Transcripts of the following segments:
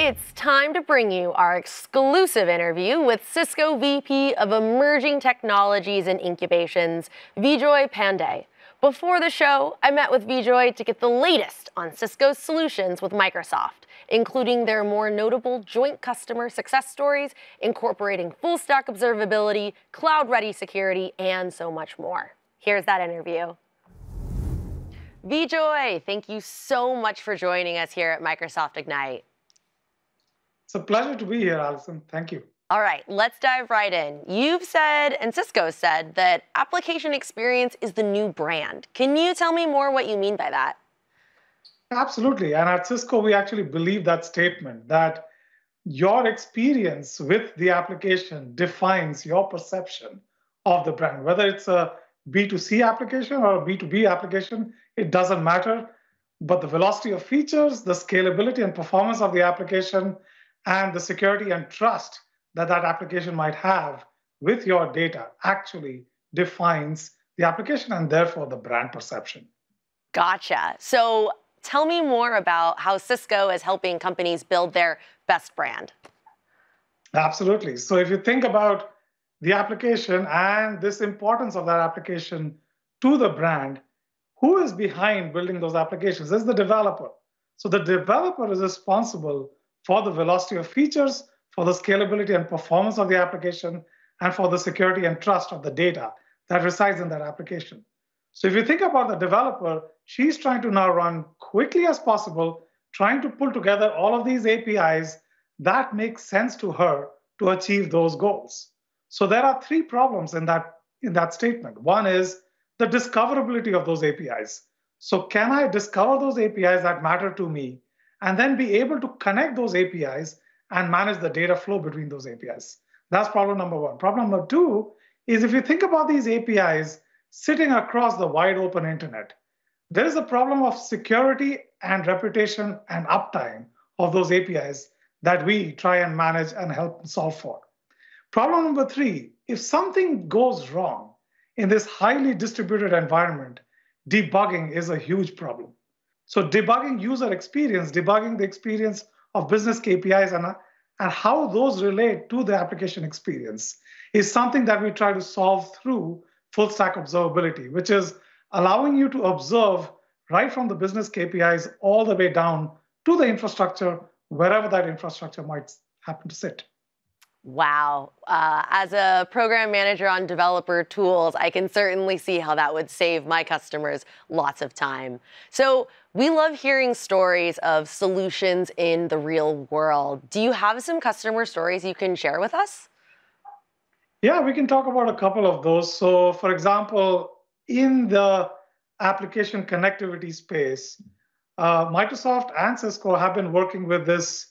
It's time to bring you our exclusive interview with Cisco VP of Emerging Technologies and Incubations, Vijoy Pandey. Before the show, I met with Vijoy to get the latest on Cisco's solutions with Microsoft, including their more notable joint customer success stories, incorporating full-stack observability, cloud-ready security, and so much more. Here's that interview. Vijoy, thank you so much for joining us here at Microsoft Ignite. It's a pleasure to be here, Allison. Thank you. All right, let's dive right in. You've said, and Cisco said, that application experience is the new brand. Can you tell me more what you mean by that? Absolutely. And at Cisco, we actually believe that statement that your experience with the application defines your perception of the brand. Whether it's a B2C application or a B2B application, it doesn't matter. But the velocity of features, the scalability and performance of the application, and the security and trust that that application might have with your data actually defines the application and therefore the brand perception. Gotcha. So tell me more about how Cisco is helping companies build their best brand. Absolutely. So if you think about the application and this importance of that application to the brand, who is behind building those applications? It's the developer. So the developer is responsible for the velocity of features, for the scalability and performance of the application, and for the security and trust of the data that resides in that application. So if you think about the developer, she's trying to now run quickly as possible, trying to pull together all of these APIs that make sense to her to achieve those goals. So there are three problems in that statement. One is the discoverability of those APIs. So can I discover those APIs that matter to me and then be able to connect those APIs and manage the data flow between those APIs? That's problem number one. Problem number two is if you think about these APIs sitting across the wide open internet, there is a problem of security and reputation and uptime of those APIs that we try and manage and help solve for. Problem number three, if something goes wrong in this highly distributed environment, debugging is a huge problem. So debugging user experience, debugging the experience of business KPIs and how those relate to the application experience is something that we try to solve through full stack observability, which is allowing you to observe right from the business KPIs all the way down to the infrastructure, wherever that infrastructure might happen to sit. Wow. As a program manager on developer tools, I can certainly see how that would save my customers lots of time. So we love hearing stories of solutions in the real world. Do you have some customer stories you can share with us? Yeah, we can talk about a couple of those. So for example, in the application connectivity space, Microsoft and Cisco have been working with this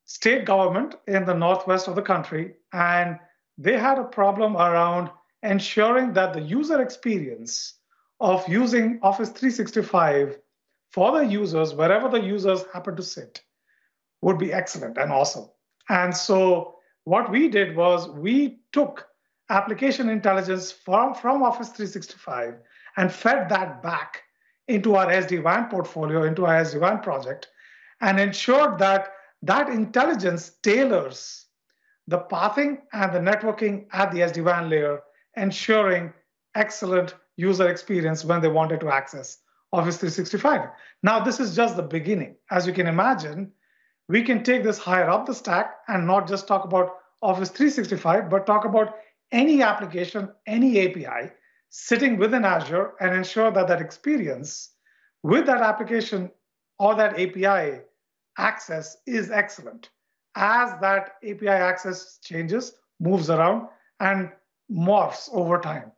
state government in the northwest of the country, and they had a problem around ensuring that the user experience of using Office 365 for the users, wherever the users happen to sit, would be excellent and awesome. And so what we did was we took application intelligence from Office 365 and fed that back into our SD-WAN portfolio, into our SD-WAN project, and ensured that that intelligence tailors the pathing and the networking at the SD-WAN layer, ensuring excellent user experience when they wanted to access Office 365. Now, this is just the beginning. As you can imagine, we can take this higher up the stack and not just talk about Office 365, but talk about any application, any API sitting within Azure and ensure that that experience with that application or that API access is excellent as that API access changes, moves around, and morphs over time.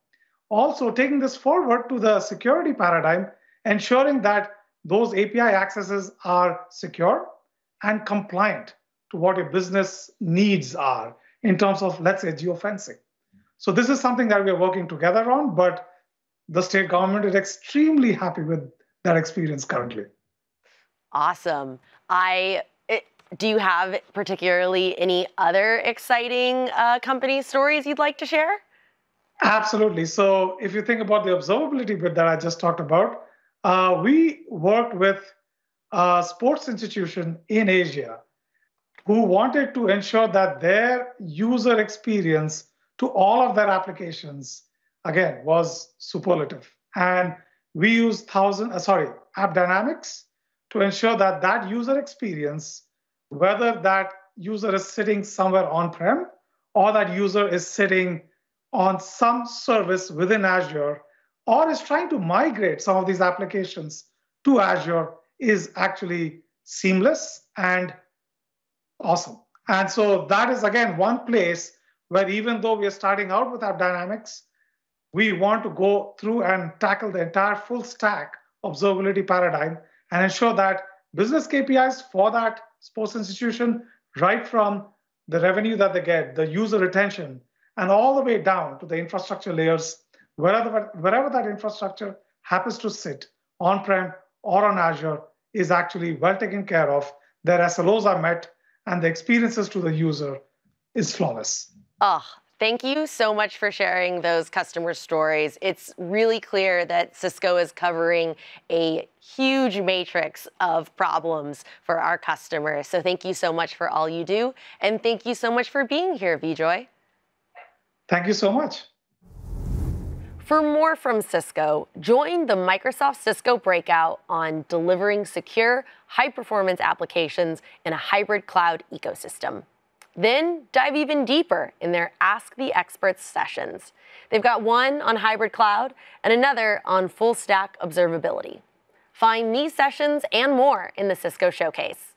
Also, taking this forward to the security paradigm, ensuring that those API accesses are secure and compliant to what your business needs are in terms of, let's say, geofencing. So this is something that we're working together on, but the state government is extremely happy with that experience currently. Awesome. Do you have particularly any other exciting company stories you'd like to share? Absolutely. So if you think about the observability bit that I just talked about, we worked with a sports institution in Asia who wanted to ensure that their user experience to all of their applications, again, was superlative. And we use AppDynamics to ensure that that user experience, whether that user is sitting somewhere on-prem or that user is sitting on some service within Azure or is trying to migrate some of these applications to Azure, is actually seamless and awesome. And so that is, again, one place where even though we are starting out with AppDynamics, we want to go through and tackle the entire full stack observability paradigm and ensure that business KPIs for that sports institution, right from the revenue that they get, the user retention, and all the way down to the infrastructure layers, wherever that infrastructure happens to sit, on-prem or on Azure, is actually well taken care of. Their SLOs are met, and the experiences to the user is flawless. Oh, thank you so much for sharing those customer stories. It's really clear that Cisco is covering a huge matrix of problems for our customers. So thank you so much for all you do. And thank you so much for being here, Vjoy. Thank you so much. For more from Cisco, join the Microsoft Cisco breakout on delivering secure, high-performance applications in a hybrid cloud ecosystem. Then dive even deeper in their Ask the Experts sessions. They've got one on hybrid cloud and another on full stack observability. Find these sessions and more in the Cisco Showcase.